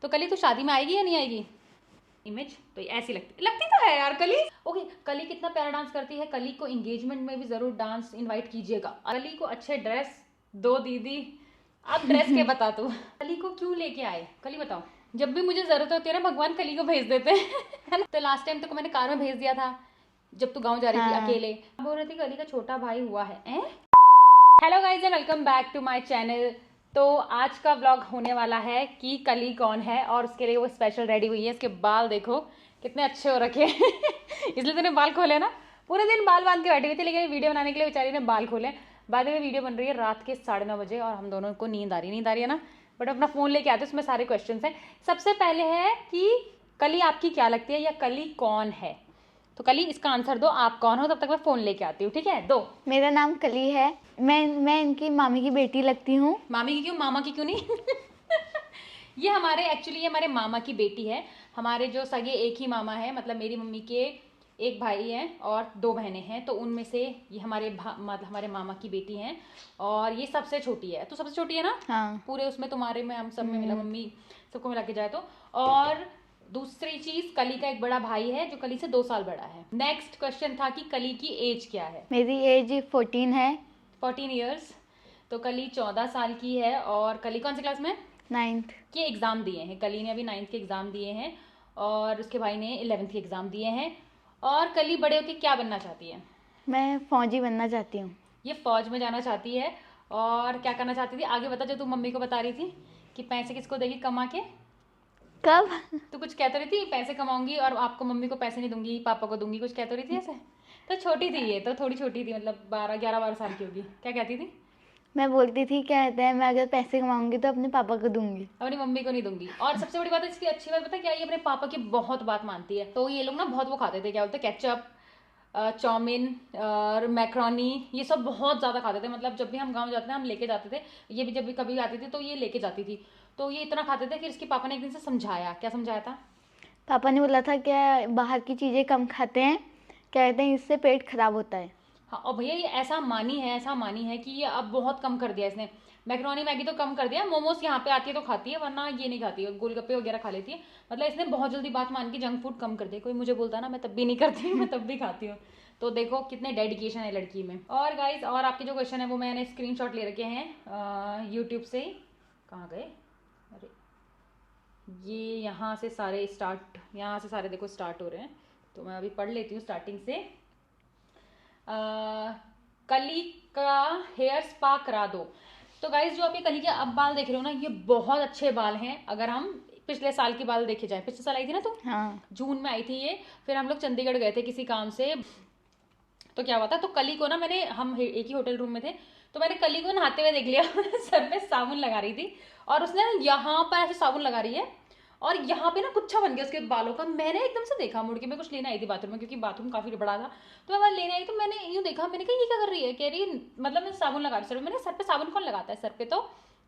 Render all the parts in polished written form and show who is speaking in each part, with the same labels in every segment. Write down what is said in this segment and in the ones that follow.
Speaker 1: तो कली तो शादी में आएगी या नहीं आएगी? इमेज तो ऐसी लगती तो है यार कली। ओके, कली कितना प्यारा डांस करती है। कली को एंगेजमेंट में भी जरूर डांस इनवाइट कीजिएगा। कली को अच्छे ड्रेस दो दीदी। अब ड्रेस के बता तू कली को क्यों लेके आए? कली बताओ। जब भी मुझे जरूरत होती है ना भगवान कली को भेज देते हैं है ना? तो लास्ट टाइम तो मैंने कार में भेज दिया था जब तू गाँव जा रही थी अकेले। बोल रही थी कली का छोटा भाई हुआ है। Hello guys and welcome back to my channel. तो आज का व्लॉग होने वाला है कि कली कौन है, और उसके लिए वो स्पेशल रेडी हुई है। इसके बाल देखो कितने अच्छे हो रखे हैं इसलिए तूने बाल खोले ना। पूरे दिन बाल बांध के बैठी हुई थी, लेकिन वीडियो बनाने के लिए बेचारी ने बाल खोले। बाद में वीडियो बन रही है रात के 9:30 बजे और हम दोनों को नींद आ रही है ना, बट अपना फ़ोन लेके आते उसमें सारे क्वेश्चन हैं। सबसे पहले है कि कली आपकी क्या लगती है या कली कौन है? तो कली इसका आंसर दो, आप कौन हो, तब तक मैं फ़ोन लेके आती हूँ। ठीक है? दो।
Speaker 2: मेरा नाम कली है। मैं इनकी मामी की बेटी लगती हूँ।
Speaker 1: मामी की क्यों, मामा की क्यों नहीं ये हमारे मामा की बेटी है। हमारे जो सगे एक ही मामा है, मतलब मेरी मम्मी के एक भाई हैं और 2 बहनें हैं, तो उनमें से ये हमारे मामा की बेटी हैं और ये सबसे छोटी है। तो सबसे छोटी है ना?
Speaker 2: हाँ।
Speaker 1: पूरे उसमें तुम्हारे में हम सब में मिला, मम्मी सबको मिला के जाए तो। और दूसरी चीज, कली का एक बड़ा भाई है जो कली से 2 साल बड़ा है। नेक्स्ट क्वेश्चन था कि कली की एज क्या है?
Speaker 2: मेरी एज 14 है।
Speaker 1: 14 ईयर्स। तो कली 14 साल की है। और कली कौन सी क्लास में?
Speaker 2: 9th।
Speaker 1: के एग्ज़ाम दिए हैं। कली ने अभी 9th के एग्ज़ाम दिए हैं और उसके भाई ने 11th के एग्ज़ाम दिए हैं। और कली बड़े होकर क्या बनना चाहती है?
Speaker 2: मैं फौजी बनना चाहती हूँ।
Speaker 1: ये फौज में जाना चाहती है। और क्या करना चाहती थी आगे बता, जो तू मम्मी को बता रही थी कि पैसे किसको देगी कमा के?
Speaker 2: कब?
Speaker 1: तो कुछ कहते रही थी पैसे कमाऊंगी और आपको, मम्मी को पैसे नहीं दूंगी, पापा को दूंगी, कुछ कहते रही थी ऐसे? तो छोटी थी ये, तो थोड़ी छोटी थी, मतलब 11 साल की होगी। क्या कहती थी?
Speaker 2: मैं बोलती थी कहते हैं मैं अगर पैसे कमाऊंगी तो अपने पापा को दूंगी,
Speaker 1: अपनी मम्मी को नहीं दूंगी। और सबसे बड़ी बात है इसकी, अच्छी बात पता क्या, ये अपने पापा की बहुत बात मानती है। तो ये लोग ना बहुत वो खाते थे, क्या बोलते, केचप, चाउमीन और मैक्रोनी, ये सब बहुत ज़्यादा खाते थे। मतलब जब भी हम गांव जाते थे हम लेके जाते थे, ये भी जब भी कभी आती थी तो ये लेके जाती थी। तो ये इतना खाते थे कि इसके पापा ने एक दिन से समझाया। क्या समझाया था?
Speaker 2: पापा ने बोला था क्या बाहर की चीज़ें कम खाते हैं, कहते हैं इससे पेट खराब होता है।
Speaker 1: हाँ, और भैया ये ऐसा मानी है कि ये अब बहुत कम कर दिया इसने। मैक्रोनी मैगी तो कम कर दिया, मोमोज यहाँ पे आती है तो खाती है, वरना ये नहीं खाती है। गोलगप्पे वगैरह खा लेती है। मतलब इसने बहुत जल्दी बात मान के जंक फूड कम कर दिया। कोई मुझे बोलता है ना, मैं तब भी नहीं करती हूँ, मैं तब भी खाती हूँ। तो देखो कितने डेडिकेशन है लड़की में। और गाइज, और आपके जो क्वेश्चन है वो मैंने स्क्रीनशॉट ले रखे हैं यूट्यूब से। कहाँ गए? अरे ये यहाँ से सारे देखो स्टार्ट हो रहे हैं, तो मैं अभी पढ़ लेती हूँ स्टार्टिंग से। कली का हेयर स्पा करा दो। तो गाइज, जो आप ये कली के अब बाल देख रहे हो ना, ये बहुत अच्छे बाल हैं। अगर हम पिछले साल के बाल देखे जाए, पिछले साल आई थी ना, तो
Speaker 2: हाँ।
Speaker 1: जून में आई थी ये। फिर हम लोग चंडीगढ़ गए थे किसी काम से। तो क्या हुआ था, तो कली को ना हम एक ही होटल रूम में थे, तो मैंने कली को नहाते हुए देख लिया सर पे साबुन लगा रही थी और उसने यहाँ पर ऐसे साबुन लगा रही है और यहाँ पे ना गुच्छा बन गया उसके बालों का। मैंने एकदम से देखा, मुड़ के मैं कुछ लेने आई थी बाथरूम में, क्योंकि बाथरूम काफी बड़ा था। तो मैं वहाँ लेने आई तो मैंने यूँ देखा, मैंने कहा ये क्या कर रही है? कह रही है मतलब मैं साबुन लगा रही सर पे। मैंने, सर पे साबुन कौन लगाता है? सर पे तो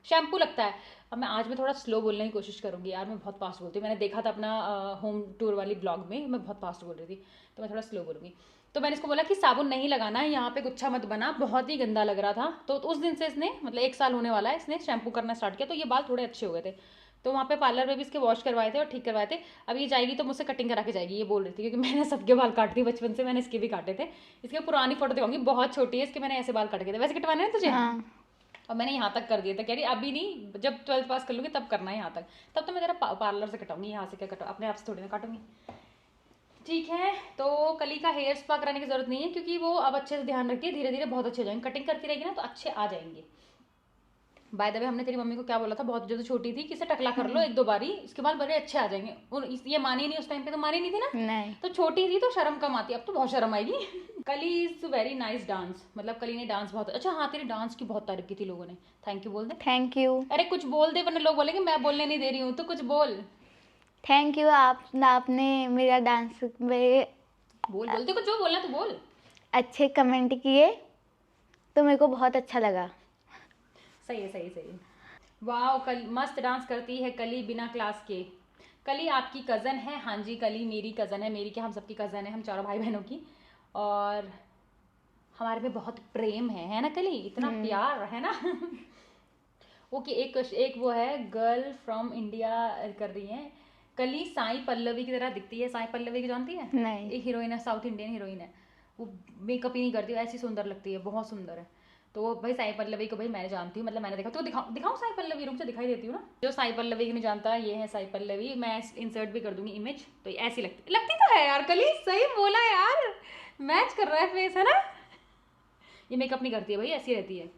Speaker 1: शैम्पू लगता है। अब मैं थोड़ा स्लो बोलने की कोशिश करूंगी यार, मैं बहुत फास्ट बोलती हूँ। मैंने देखा था अपना होम टूर वाली ब्लॉग में, मैं बहुत फास्ट बोल रही थी, तो मैं थोड़ा स्लो बोलूंगी। तो मैंने इसको बोला कि साबुन नहीं लगाना है, यहाँ पे गुच्छा मत बना, बहुत ही गंदा लग रहा था। तो उस दिन से इसने, मतलब 1 साल होने वाला है, इसने शैम्पू करना स्टार्ट किया, तो ये बाल थोड़े अच्छे हो गए थे। तो वहाँ पे पार्लर में भी इसके वॉश करवाए थे और ठीक करवाए थे। अब ये जाएगी तो मुझसे कटिंग करा के जाएगी, ये बोल रही थी, क्योंकि मैंने सबके बाल काट दिए बचपन से। मैंने इसके भी काटे थे। इसके पुरानी फोटो दिखाऊंगी, बहुत छोटी है इसके, मैंने ऐसे बाल काट के थे। वैसे कटवाने हैं तुझे?
Speaker 2: हाँ।
Speaker 1: और मैंने यहाँ तक कर दिए थे। कह रही अभी नहीं, जब 12th पास कर लूँगी तब करना है यहाँ तक। तब तो मैं तेरा पार्लर से कटाऊंगी, यहाँ से क्या कटा, अपने आप से थोड़ी ना काटूंगी। ठीक है, तो कली का हेयर स्पा कराने की जरूरत नहीं है, क्योंकि वो अब अच्छे से ध्यान रखती है, धीरे धीरे बहुत अच्छे हो जाएंगे। कटिंग करती रहेगी ना तो अच्छे आ जाएंगे। बाय द वे, हमने तेरी मम्मी को क्या बोला था, बहुत जो छोटी थी, कि इसे टकला कर लो 1-2 बारी, इसके बाद बड़े अच्छे आ जाएंगे। ये मानी नहीं, उस टाइम पे तो मानी नहीं थी ना।
Speaker 2: नहीं।
Speaker 1: तो छोटी थी तो शर्म कम आती, अब तो बहुत शर्म आएगी कली इज वेरी नाइस डांस, मतलब कली ने डांस बहुत अच्छा। हाँ, तेरे डांस की बहुत तारीफ की थी लोगों ने। थैंक यू बोल दे।
Speaker 2: Thank you.
Speaker 1: अरे कुछ बोल दे, वरना लोग बोलेंगे मैं बोलने नहीं दे रही हूँ, तो कुछ बोल।
Speaker 2: थैंक यू, आपने मेरा डांस में
Speaker 1: बोल बोलते कुछ, जो बोलना तो बोल।
Speaker 2: अच्छे कमेंट किए तो मेरे को बहुत अच्छा लगा।
Speaker 1: सही है, सही सही। वाह, कल मस्त डांस करती है कली बिना क्लास के। कली आपकी कज़न है? हाँ जी, कली मेरी कज़न है। मेरी क्या, हम सबकी कज़न है, हम चारों भाई बहनों की। और हमारे में बहुत प्रेम है ना कली? इतना प्यार है ना ओके, एक वो है गर्ल फ्रॉम इंडिया कर रही है। कली साई पल्लवी की तरह दिखती है। साई पल्लवी की जानती है?
Speaker 2: नहीं।
Speaker 1: एक हीरोइन है, साउथ इंडियन हीरोइन है। वो मेकअप ही नहीं करती, वो ऐसी सुंदर लगती है, बहुत सुंदर है। तो भाई साई पल्लवी को भाई मैं जानती हूँ, मतलब मैंने देखा। तो दिखाऊं साई पल्लवी, रुक से दिखाई देती हूँ ना। जो साई पल्लवी को नहीं जानता, ये है साई पल्लवी। मैं इंसर्ट भी कर दूंगी इमेज। तो ऐसी लगती तो है यार। कली सही बोला यार, मैच कर रहा है फेस, है ना। ये मेकअप नहीं करती है भाई, ऐसी रहती है।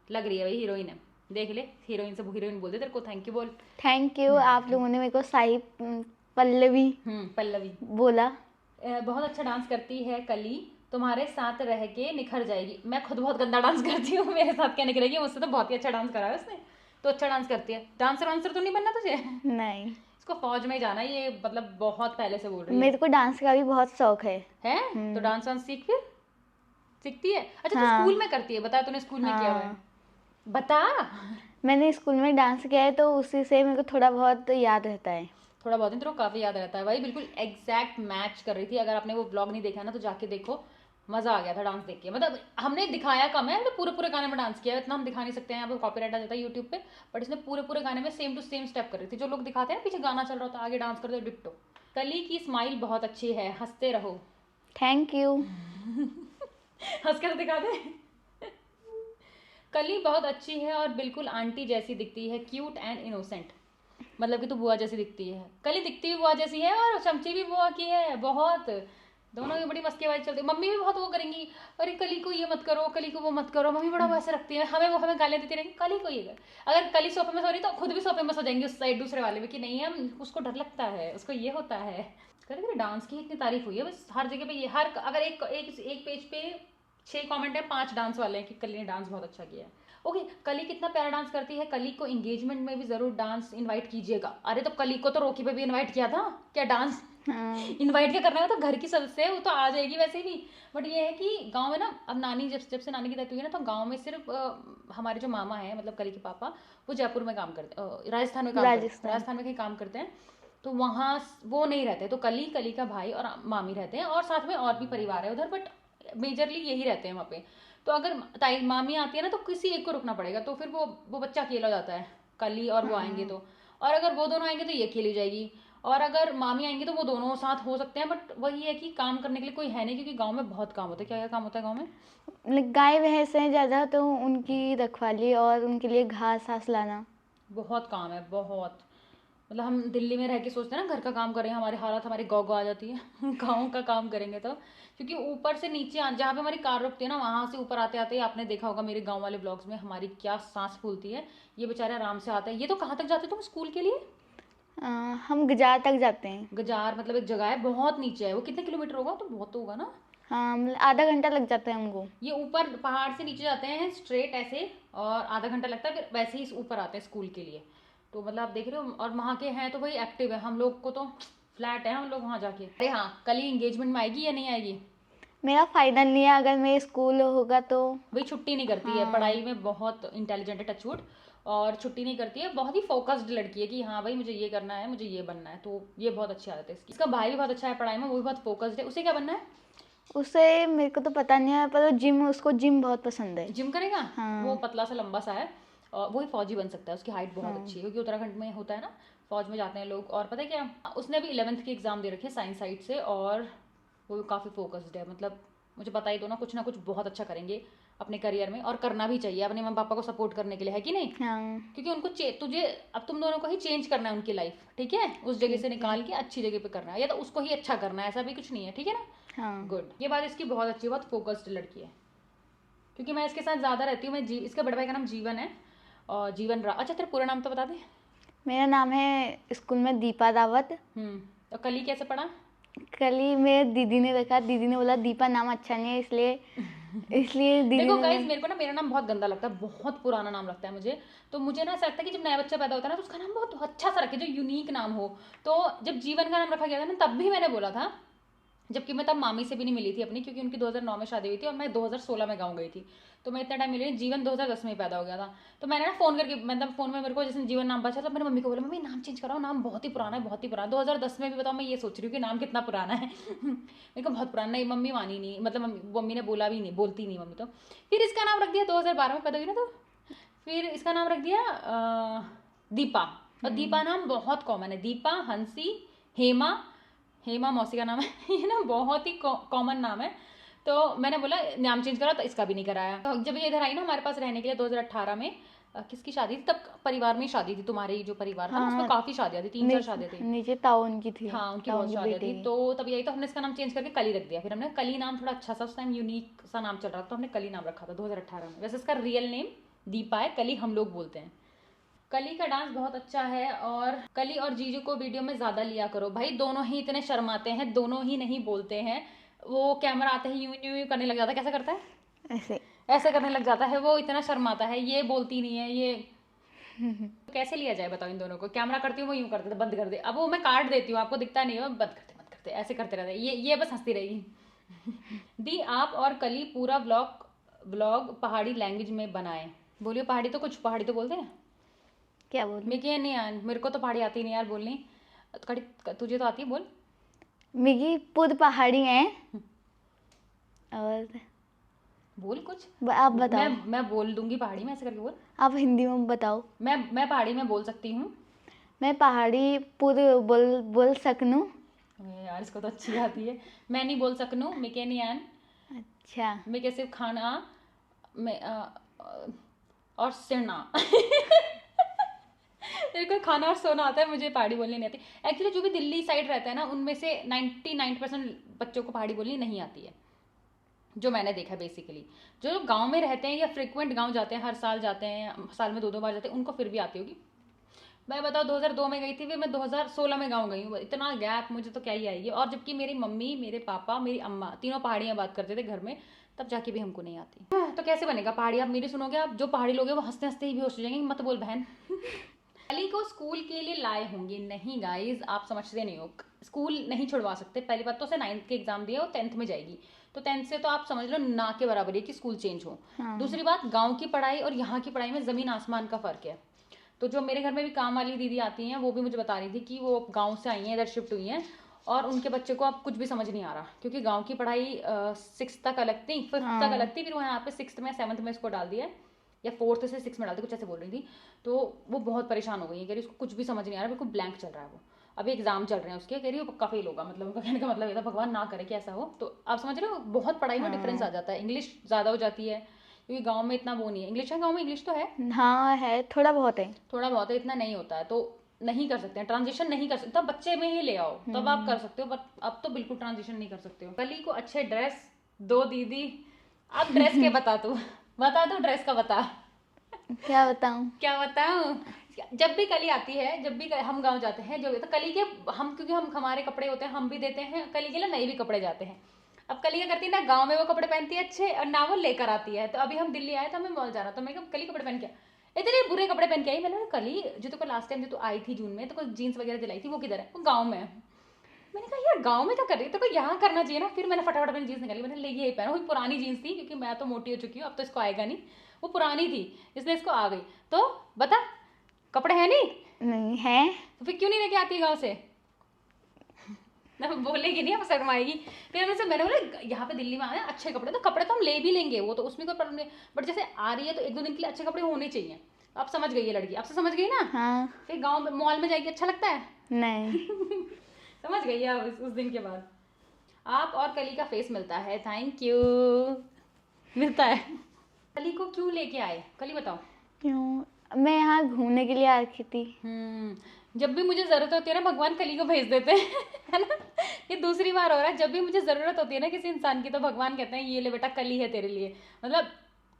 Speaker 1: लग रही है भाई हीरोइन है। देख ले, हीरोइन से हीरोइन बोल दे तेरे को। थैंक यू बोल।
Speaker 2: थैंक यू, आप लोगों ने मेरे को साई पल्लवी
Speaker 1: पल्लवी
Speaker 2: बोला।
Speaker 1: बहुत अच्छा डांस करती है कली, तुम्हारे साथ रह के निखर जाएगी। मैं खुद बहुत गंदा डांस करती हूँ, मेरे साथ क्या निखरेगी, मुझसे तो बहुत ही अच्छा डांस करा है उसने। तो अच्छा डांस करती है। डांसर वांसर तो नहीं बनना तुझे?
Speaker 2: नहीं,
Speaker 1: इसको फौज में ही जाना है, ये मतलब बहुत पहले से बोल रही है।
Speaker 2: मेरे को डांस का भी बहुत शौक है।
Speaker 1: तो डांस वांस सीख फिर। सीखती है? अच्छा, तो
Speaker 2: हाँ।
Speaker 1: स्कूल में करती है? बता, तूने स्कूल में किया हुआ है?
Speaker 2: हाँ,
Speaker 1: बता।
Speaker 2: मैंने स्कूल में डांस किया है तो उसी से मेरे को थोड़ा बहुत याद रहता है।
Speaker 1: थोड़ा बहुत नहीं, तेरे को काफ़ी याद रहता है भाई। बिल्कुल एग्जैक्ट मैच कर रही थी। अगर आपने वो ब्लॉग नहीं देखा ना तो जाके देखो, मज़ा आ गया था डांस देख के। मतलब हमने दिखाया कम है, तो पूरे पूरे गाने में डांस किया है। इतना हम दिखा नहीं सकते हैं, यहाँ पे कॉपीराइट आ जाता है यूट्यूब पे। बट इसने पूरे पूरे गाने में सेम टू सेम स्टेप कर रही थी। जो लोग दिखाते हैं ना, पीछे गाना चल रहा होता है, आगे डांस करते, डिट्टो। कली की स्माइल बहुत अच्छी है, हंसते रहो।
Speaker 2: Thank you.
Speaker 1: हंस कर दिखा दे। कली बहुत अच्छी है और बिल्कुल आंटी जैसी दिखती है, क्यूट एंड इनोसेंट। मतलब कि तू बुआ जैसी दिखती है। कली दिखती भी बुआ जैसी है और चमची भी बुआ की है बहुत। दोनों की बड़ी मस्तीबाजी चलती है। मम्मी भी बहुत वो करेंगी, अरे कली को ये मत करो, कली को वो मत करो। मम्मी बड़ा वैसे रखती है, हमें गालियाँ देती रहेंगी, कली को ये कर। अगर कली सोफे में सो रही तो खुद भी सोफे में सो जाएंगी उस साइड दूसरे वाले में, कि नहीं हम उसको डर लगता है, उसको ये होता है। कभी डांस की इतनी तारीफ हुई है बस, हर जगह पे ये, हर अगर एक पेज पे 6 कमेंट है, 5 डांस वाले हैं कि कली ने डांस बहुत अच्छा किया है। ओके, कली कितना प्यारा डांस करती है। कली को एंगेजमेंट में भी जरूर डांस इनवाइट कीजिएगा। अरे तो कली को तो रोकी पे भी इनवाइट किया था, क्या डांस इनवाइट क्या करना है, वो तो घर की सदस्य है, वो तो आ जाएगी वैसे भी। बट ये है कि गांव में ना, अब नानी जब से नानी की डेथ हुई है ना, तो गांव में सिर्फ हमारे जो मामा है, मतलब कली के पापा, वो जयपुर में काम करते, राजस्थान में काम करते हैं, राजस्थान में कहीं काम करते हैं। तो वहाँ वो नहीं रहते, तो कली का भाई और मामी रहते हैं, और साथ में और भी परिवार है उधर, बट मेजरली यही रहते हैं वहाँ पे। तो अगर ताई मामी आती है ना, तो किसी एक को रुकना पड़ेगा, तो फिर वो बच्चा अकेला हो जाता है। कली और वो आएंगे तो, और अगर वो दोनों आएंगे तो ये अकेली जाएगी, और अगर मामी आएंगे तो वो दोनों साथ हो सकते हैं। बट वही है कि काम करने के लिए कोई है नहीं, क्योंकि गांव में बहुत काम होता है। क्या क्या काम होता है गांव में?
Speaker 2: मतलब गाय भैंस हैं ज़्यादा, तो उनकी रखवाली और उनके लिए घास घास लाना।
Speaker 1: बहुत काम है, बहुत। मतलब हम दिल्ली में रह के सोचते हैं ना घर का काम करें, हमारे हालत हमारी गौ आ जाती है। गाँव का काम करेंगे तो, क्योंकि ऊपर से नीचे जहाँ पे हमारी कार रुकती है ना, वहाँ से ऊपर आते आते आपने देखा होगा मेरे गाँव वाले ब्लॉग्स में, हमारी क्या सांस फूलती है। ये बेचारे आराम से आते हैं। ये तो कहाँ तक जाते तुम स्कूल के लिए?
Speaker 2: हम गजार तक जाते हैं।
Speaker 1: गजार मतलब एक जगह है, बहुत नीचे है वो। कितने किलोमीटर होगा? तो बहुत तो होगा ना।
Speaker 2: हाँ, मतलब आधा घंटा लग जाता है हमको।
Speaker 1: ये ऊपर पहाड़ से नीचे जाते हैं स्ट्रेट ऐसे, और आधा घंटा लगता है, फिर वैसे ही ऊपर आते हैं स्कूल के लिए। तो मतलब आप देख रहे हो, और वहाँ के हैं तो भाई एक्टिव है। हम लोग को तो फ्लैट है, हम लोग वहाँ जाके। अरे हाँ, कल ही एंगेजमेंट में आएगी या नहीं आएगी?
Speaker 2: मेरा फाइनल नहीं है, अगर मेरे स्कूल होगा तो।
Speaker 1: वही छुट्टी नहीं करती है, पढ़ाई में बहुत इंटेलिजेंट है, टचवुड। और छुट्टी नहीं करती है, बहुत ही फोकस्ड लड़की है कि हाँ भाई मुझे ये करना है, मुझे ये बनना है। तो ये बहुत अच्छी आदत है इसकी। इसका भाई भी बहुत अच्छा है पढ़ाई में, वो भी बहुत फोकस्ड है। उसे क्या बनना है?
Speaker 2: उसे मेरे को तो पता नहीं है, पर उसको जिम बहुत पसंद है।
Speaker 1: जिम करेगा?
Speaker 2: हाँ।
Speaker 1: वो पतला सा लंबा सा है, और वो ही फौजी बन सकता है। उसकी हाइट बहुत अच्छी है, क्योंकि उत्तराखंड में होता है ना, फौज में जाते हैं लोग। और पता है क्या, उसने अभी 11th की एग्ज़ाम दे रखी है साइंस साइड से, और वो काफ़ी फोकस्ड है। मतलब मुझे पता ही, दोनों कुछ ना कुछ बहुत अच्छा करेंगे अपने करियर में, और करना भी चाहिए अपने मम्मी पापा को सपोर्ट करने के लिए, है कि नहीं?
Speaker 2: हाँ।
Speaker 1: क्योंकि उनको तुझे अब तुम दोनों को ही चेंज करना है उनकी लाइफ, ठीक है? उस जगह से निकाल के अच्छी जगह पे करना है, या तो उसको ही अच्छा करना है, ऐसा भी कुछ नहीं है, ठीक है ना?
Speaker 2: हाँ।
Speaker 1: गुड। ये बात इसकी बहुत अच्छी, बहुत फोकस्ड लड़की है। क्योंकि मैं इसके साथ ज़्यादा रहती हूँ। इसके बड़े भाई का नाम जीवन है, और अच्छा तेरा पूरा नाम तो बता दे।
Speaker 2: मेरा नाम है स्कूल में दीपा रावत।
Speaker 1: और कली कैसे पढ़ा?
Speaker 2: कल ही मेरे दीदी ने देखा, दीदी ने बोला दीपा नाम अच्छा नहीं है, इसलिए दीदी
Speaker 1: देखो
Speaker 2: ने
Speaker 1: गाइस, मेरे को ना मेरा नाम बहुत गंदा लगता है, बहुत पुराना नाम लगता है मुझे। तो मुझे ना ऐसा लगता है कि जब नया बच्चा पैदा होता है ना, तो उसका नाम बहुत अच्छा सा रखे, जो यूनिक नाम हो। तो जब जीवन का नाम रखा गया था ना, तब भी मैंने बोला था, जबकि मैं तब मामी से भी नहीं मिली थी अपनी, क्योंकि उनकी 2009 में शादी हुई थी और मैं 2016 में गाँव गई थी। तो मैं इतना टाइम मिली नहीं। जीवन 2010 में ही पैदा हो गया था। तो मैंने ना फ़ोन करके, मतलब फ़ोन में मेरे को जिसने जीवन नाम बचा, तो मैंने मम्मी को बोला, मम्मी नाम चेंज कराओ, नाम बहुत ही पुराना है, बहुत ही पुराना। 2010 में भी बताओ, मैं ये सोच रही हूँ कि नाम कितना पुराना है। मेरे को बहुत पुराना। नहीं, मम्मी मानी नहीं, मतलब मम्मी ने बोला भी नहीं, बोलती नहीं मम्मी। तो फिर इसका नाम रख दिया, 2012 में पैदा हुई ना, तो फिर इसका नाम रख दिया दीपा। और दीपा नाम बहुत कॉमन है, दीपा, हंसी, हेमा। हेमा मौसी का नाम है ये ना बहुत ही कॉमन नाम है। तो मैंने बोला नाम चेंज करा, तो इसका भी नहीं कराया। तो जब ये इधर आई ना हमारे पास रहने के लिए 2018 में, किसकी शादी थी तब, परिवार में ही शादी थी, तुम्हारे जो परिवार था ना उसमें काफी शादियां थी, 3-4 शादियां थी।
Speaker 2: नीचे ताउन की थी।
Speaker 1: हाँ उनकी
Speaker 2: ताउन
Speaker 1: बहुत
Speaker 2: की
Speaker 1: शादियां
Speaker 2: बेटी
Speaker 1: थी।
Speaker 2: की।
Speaker 1: तो तब यही तो हमने इसका नाम चेंज करके कली रख दिया। फिर हमने कली नाम थोड़ा अच्छा सा, उस टाइम यूनिक सा नाम चल रहा था, तो हमने कली नाम रखा था 2018 में। वैसे इसका रियल नेम दीपा है, कली हम लोग बोलते हैं। कली का डांस बहुत अच्छा है। और कली और जीजू को वीडियो में ज़्यादा लिया करो भाई, दोनों ही इतने शर्माते हैं, दोनों ही नहीं बोलते हैं। वो कैमरा आते ही यूं यूं यूं करने लग जाता है। कैसा करता है,
Speaker 2: ऐसे
Speaker 1: ऐसे करने लग जाता है, वो इतना शर्माता है, ये बोलती नहीं है ये। कैसे लिया जाए बताओ इन दोनों को। कैमरा करती हूँ वो यूं करते थे, बंद कर दे, अब वो मैं काट देती हूँ, आपको दिखता नहीं है, बंद करते ऐसे करते रहते, ये बस हंसती रहेगी। दी आप और कली पूरा ब्लॉग पहाड़ी लैंग्वेज में बनाए। बोलिए पहाड़ी, तो कुछ पहाड़ी तो बोलते हैं।
Speaker 2: क्या बोल
Speaker 1: मेरे नहीं यार, मेरे को तो पहाड़ी आती नहीं यार बोलनी। तुझे तो आती है, बोल।
Speaker 2: मिगी पूरी पहाड़ी है। और
Speaker 1: बोल कुछ।
Speaker 2: आप बताओ।
Speaker 1: मैं बोल दूंगी पहाड़ी में, ऐसे करके बोल।
Speaker 2: आप हिंदी में बताओ।
Speaker 1: मैं पहाड़ी में बोल सकती हूँ।
Speaker 2: मैं पहाड़ी पूरी बोल सकनू।
Speaker 1: यार इसको तो अच्छी आती है। मैं नहीं बोल सकनू, मेके नहीं आन।
Speaker 2: अच्छा।
Speaker 1: मैं कैसे खाना मैं और सिरना। मेरे को खाना और सोना आता है, मुझे पहाड़ी बोलनी नहीं आती। एक्चुअली जो भी दिल्ली साइड रहता है ना, उनमें से 99% बच्चों को पहाड़ी बोलनी नहीं आती है, जो मैंने देखा है बेसिकली। जो लोग गांव में रहते हैं या फ्रिक्वेंट गांव जाते हैं, हर साल जाते हैं, साल में 2-2 बार जाते हैं, उनको फिर भी आती होगी। मैं बताओ 2002 में गई थी, फिर मैं 2016 में गाँव गई हूँ, इतना गैप, मुझे तो क्या ही आएगी। और जबकि मेरी मम्मी, मेरे पापा, मेरी अम्मा तीनों पहाड़ी में बात करते थे घर में, तब जाके भी हमको नहीं आती। तो कैसे बनेगा पहाड़ी, आप मेरी सुनोगे, आप जो पहाड़ी लोग हैं वो हंसते हंसते ही बेहोश हो जाएंगे, मत बोल बहन। कली को स्कूल के लिए लाए होंगे, नहीं गाइज आप समझते नहीं हो, स्कूल नहीं छुड़वा सकते। पहली बात तो उसे 9th के एग्जाम दिए और 10th में जाएगी, तो 10th से तो आप समझ लो ना के बराबर है कि स्कूल चेंज हो।
Speaker 2: हाँ।
Speaker 1: दूसरी बात, गांव की पढ़ाई और यहाँ की पढ़ाई में ज़मीन आसमान का फ़र्क है। तो जो मेरे घर में भी काम वाली दीदी आती हैं, वो भी मुझे बता रही थी कि वो गांव से आई हैं, इधर शिफ्ट हुई हैं, और उनके बच्चे को अब कुछ भी समझ नहीं आ रहा, क्योंकि गांव की पढ़ाई 6th तक अलग थी, 5th तक अलग थी, फिर वो यहाँ पे 6th में 7th में इसको डाल दिया, या 4th से 6 में डालते, कुछ ऐसे बोल रही थी। तो वो बहुत परेशान हो गई है, कह रही उसको कुछ भी समझ नहीं आ रहा, बिल्कुल ब्लैंक चल रहा है वो। अभी एग्जाम चल रहे हैं उसके, कह रही वो पक्का फेल होगा, मतलब उनका कहने का मतलब ये था भगवान ना करे कि ऐसा हो। तो आप समझ रहे हो, बहुत पढ़ाई में डिफरेंस आ जाता है, इंग्लिश ज़्यादा हो जाती है, क्योंकि गाँव में इतना वो नहीं है। इंग्लिश है गाँव में, इंग्लिश तो है,
Speaker 2: हाँ है, थोड़ा बहुत है।
Speaker 1: थोड़ा बहुत है, इतना नहीं होता है, तो नहीं कर सकते हैं ट्रांजिशन, नहीं कर सकते। तब बच्चे में ही ले आओ, तब आप कर सकते हो, बट अब तो बिल्कुल ट्रांजिशन नहीं कर सकते हो। कली को अच्छे ड्रेस दो दीदी। अब ड्रेस के बता दो ड्रेस का बता।
Speaker 2: क्या बताऊं।
Speaker 1: क्या बताऊं। जब भी कली आती है, जब भी हम गांव जाते हैं, जो तो कली के हम, क्योंकि हम हमारे कपड़े होते हैं, हम भी देते हैं कली के लिए, नए भी कपड़े जाते हैं। अब कली क्या करती है ना, गांव में वो कपड़े पहनती है अच्छे, और ना वो लेकर आती है। तो अभी हम दिल्ली आए तो हमें मॉल जाना, तो मैं कहा कली कपड़े पहन के, इतने बुरे कपड़े पहन के आई। मैंने कहा कली जो तो लास्ट टाइम जो तू आई थी जून में, तो कोई जीन्स वगैरह दिलाई थी, वो किधर है, वो गाँव में है। मैंने कहा यार गाँव में क्या कर रही है, तो कोई यहाँ करना चाहिए ना। फिर मैंने फटाफट अपनी जीन्स निकाली, मैंने ले यही पहना, वही पुरानी जीन्स थी, क्योंकि मैं तो मोटी हो चुकी हूँ, अब तो इसको आएगा नहीं, वो पुरानी थी इसलिए इसको आ गई। तो बता, कपड़े हैं
Speaker 2: नहीं है।
Speaker 1: तो फिर क्यों नहीं लेके आती गाँव से। ना बोलेगी नहीं, अब शर्माएगी। फिर मैंने बोला यहाँ पे दिल्ली में आए अच्छे कपड़े, तो कपड़े तो हम ले भी लेंगे, वो तो उसमें कोई प्रॉब्लम नहीं, बट जैसे आ रही है तो 1-2 दिन के लिए अच्छे कपड़े होने चाहिए। आप समझ गई है लड़की, आपसे समझ गई ना।
Speaker 2: हाँ।
Speaker 1: फिर गाँव में मॉल में जाएगी, अच्छा लगता है।
Speaker 2: नहीं।
Speaker 1: समझ गई है आप उस दिन के बाद। आप और कली का फेस मिलता है, थैंक यू। मिलता है। कली को क्यों लेके आए, कली बताओ।
Speaker 2: क्यों, मैं यहाँ घूमने के लिए आ रखी थी।
Speaker 1: जब भी मुझे ज़रूरत होती है ना, भगवान कली को भेज देते हैं, है ना। ये दूसरी बार हो रहा है, जब भी मुझे ज़रूरत होती है ना किसी इंसान की, तो भगवान कहते हैं ये ले बेटा, कली है तेरे लिए। मतलब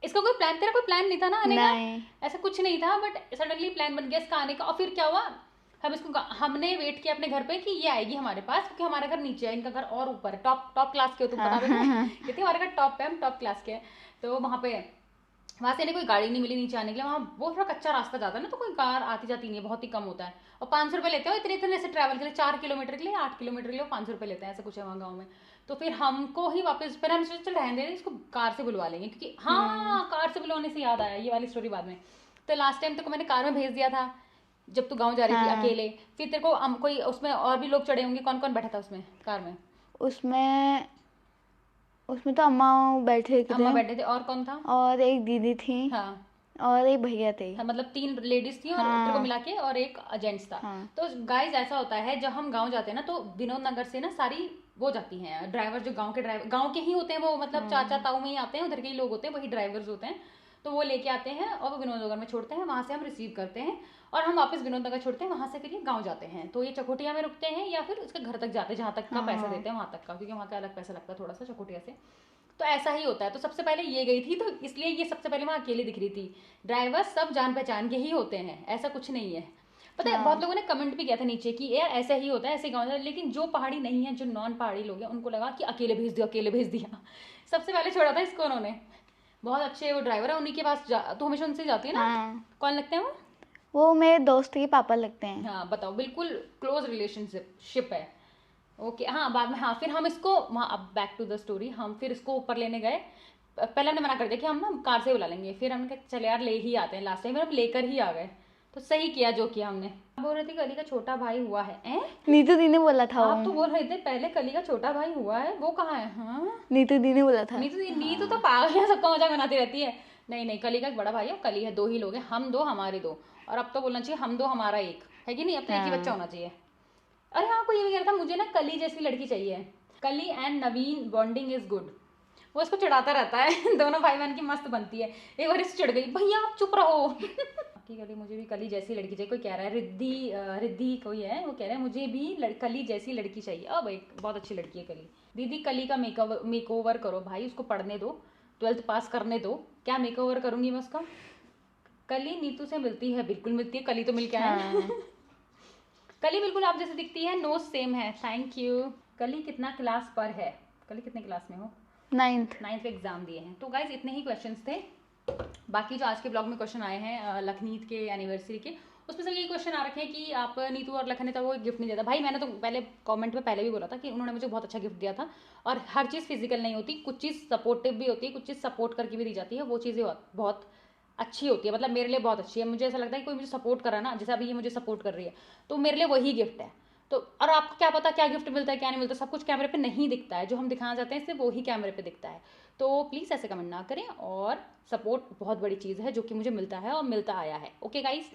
Speaker 1: इसका कोई प्लान, तेरा कोई प्लान नहीं था ना आने का, ऐसा कुछ नहीं था, बट सडनली प्लान बन गया इसका आने का। और फिर क्या हुआ, हमने वेट किया अपने घर पे कि ये आएगी हमारे पास, क्योंकि हमारा घर नीचे है, इनका घर और ऊपर है, टॉप क्लास के हो तुम, बता दो कहते हमारे घर टॉप पे, हम टॉप क्लास के हैं। तो वहाँ से इन्हें कोई गाड़ी नहीं मिली नीचे आने के लिए, वहाँ वो थोड़ा कच्चा रास्ता जाता है ना, तो कोई कार आती जाती नहीं है, बहुत ही कम होता है। और 500 रुपये लेते हो इतने से ट्रैवल के लिए, 4 किलोमीटर के लिए, 8 किलोमीटर के लिए 500 रुपये लेते हैं, ऐसा कुछ है वहाँ गाँव में। तो फिर हमको ही वापस, फिर हम सोचे चल रहने दें, इसको कार से बुलवा लेंगे, क्योंकि हाँ कार से बुलवाने से याद आया, ये वाली स्टोरी बाद में। तो लास्ट टाइम तो मैंने कार में भेज दिया था जब तू गाँव जा रही थी अकेले, फिर तेरे को कोई उसमें और भी लोग चढ़े होंगे, कौन कौन बैठा था उसमें कार में।
Speaker 2: उसमें तो अम्मा बैठे थे।
Speaker 1: अम्मा बैठे थे, और कौन था।
Speaker 2: और एक दीदी थी।
Speaker 1: हाँ
Speaker 2: और एक भैया थे।
Speaker 1: हाँ, मतलब 3 लेडीज थी और
Speaker 2: हाँ।
Speaker 1: तेरे को मिला के और एक जेंट्स था।
Speaker 2: हाँ।
Speaker 1: तो गाइस ऐसा होता है जब हम गांव जाते हैं ना तो विनोद नगर से ना सारी वो जाती हैं ड्राइवर, जो गांव के ड्राइवर गांव के ही होते हैं वो, मतलब चाचा ताऊ में ही आते हैं, उधर के ही लोग होते हैं, वही ड्राइवर्स होते हैं। तो वो लेके आते हैं और वो विनोद नगर में छोड़ते हैं, वहां से हम रिसीव करते हैं और हम वापस विनोद नगर छोड़ते हैं, वहां से फिर ये गाँव जाते हैं। तो ये चकोटिया में रुकते हैं या फिर उसके घर तक जाते हैं, जहाँ तक का पैसा देते हैं वहां तक का, क्योंकि वहाँ का अलग पैसा लगता है थोड़ा सा चकोटिया से। तो ऐसा ही होता है। तो सबसे पहले ये गई थी तो इसलिए ये सबसे पहले वहाँ अकेली दिख रही थी। ड्राइवर सब जान पहचान के ही होते हैं, ऐसा कुछ नहीं है। पता है बहुत लोगों ने कमेंट भी किया था नीचे कि यार ऐसा ही होता है, ऐसे गाँव, लेकिन जो पहाड़ी नहीं है, जो नॉन पहाड़ी लोग हैं, उनको लगा कि अकेले भेज दिया, अकेले भेज दिया। सबसे पहले छोड़ा था इसको उन्होंने। बहुत अच्छे वो ड्राइवर है, उन्हीं के पास तो हमेशा उनसे जाती है ना।
Speaker 2: हाँ।
Speaker 1: कौन लगते हैं
Speaker 2: वो मेरे दोस्त के पापा लगते हैं।
Speaker 1: हाँ बताओ, बिल्कुल क्लोज रिलेशनशिप है। ओके हाँ, बाद में हाँ फिर हम इसको वहाँ, अब बैक टू द स्टोरी, हम फिर इसको ऊपर लेने गए। पहले हमने मना कर दिया कि हम ना कार से बुला लेंगे, फिर हमने कहा चल यार ले ही आते हैं, लास्ट टाइम हम लेकर ही आ गए। तो सही किया जो किया हमने। बोल रही थी कली का छोटा भाई हुआ है।
Speaker 2: नीतू दी ने बोला था।
Speaker 1: आप तो बोल रहे थे पहले कली का छोटा भाई हुआ है, वो कहाँ है? हाँ
Speaker 2: नीतू दी ने बोला था।
Speaker 1: नीतू तो पागल है, सबका मजाक बनाती रहती है। नहीं, कली का एक बड़ा भाई है, कली है, 2 ही लोग हैं, हम 2 हमारे 2, और अब तो बोलना चाहिए हम 2 हमारा 1 है कि नहीं, अब तो एक ही बच्चा होना चाहिए। अरे हाँ, कोई ये भी कह रहा था मुझे ना कली जैसी लड़की चाहिए, कली and Naveen bonding is good. वो इसको चिढ़ाता रहता है। दोनों भाई बहन की मस्त बनती है। एक बार इससे चिढ़ गई, भैया आप चुप रहो। कली मुझे भी कली जैसी लड़की चाहिए। कोई कह रहा है रिद्धि कोई है, वो कह रहा है मुझे भी कली जैसी लड़की चाहिए। अब एक बहुत अच्छी लड़की है कली। दीदी कली का मेकओवर करो भाई, उसको पढ़ने दो, 12th पास करने दो, क्या मेकओवर करूंगी मैं उसका। कली नीतू से मिलती है, बिल्कुल मिलती है, कली तो मिल के आए।
Speaker 2: हाँ।
Speaker 1: कली बिल्कुल आप जैसे दिखती है, नोज सेम है, थैंक यू। कली कितना क्लास पर है? कली कितने क्लास में हो?
Speaker 2: 9th।
Speaker 1: 9th के एग्जाम दिए हैं। तो गाइज इतने ही क्वेश्चंस थे। बाकी जो आज के ब्लॉग में क्वेश्चन आए हैं लखनीत के एनिवर्सरी के, उसमें से ये क्वेश्चन आ रखे हैं कि आप नीतू और लखन ने तो वो गिफ्ट नहीं दिया था। भाई मैंने तो पहले कमेंट में पहले भी बोला था कि उन्होंने मुझे बहुत अच्छा गिफ्ट दिया था, और हर चीज़ फिजिकल नहीं होती, कुछ चीज़ सपोर्टिव भी होती है, कुछ चीज़ सपोर्ट करके भी दी जाती है, वो चीज़ें बहुत अच्छी होती है, मतलब मेरे लिए बहुत अच्छी है। मुझे ऐसा लगता है कि कोई मुझे सपोर्ट कर रहा है ना, जैसे अभी ये मुझे सपोर्ट कर रही है, तो मेरे लिए वही गिफ्ट है। तो और आपको क्या पता क्या गिफ्ट मिलता है क्या नहीं मिलता, सब कुछ कैमरे पे नहीं दिखता है, जो हम दिखाना चाहते हैं सिर्फ वही कैमरे पे दिखता है। तो प्लीज़ ऐसे कमेंट ना करें, और सपोर्ट बहुत बड़ी चीज़ है जो कि मुझे मिलता है और मिलता आया है। ओके गाइस,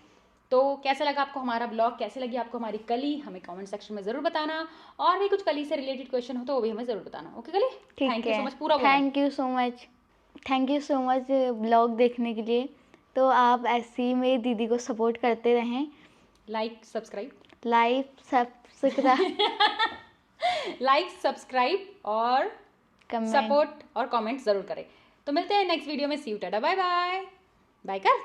Speaker 1: तो कैसा लगा आपको हमारा ब्लॉग, कैसे लगी आपको हमारी कली, हमें कमेंट सेक्शन में ज़रूर बताना, और भी कुछ कली से रिलेटेड क्वेश्चन हो तो वो भी हमें ज़रूर बताना। ओके कली, थैंक यू सो मच। पूरा
Speaker 2: thank you so much blog देखने के लिए। तो आप ऐसे ही मेरी दीदी को सपोर्ट करते रहें,
Speaker 1: लाइक सब्सक्राइब लाइक सब्सक्राइब और सपोर्ट और कमेंट ज़रूर करें। तो मिलते हैं नेक्स्ट वीडियो में। See you, tata, bye bye. Bye कर।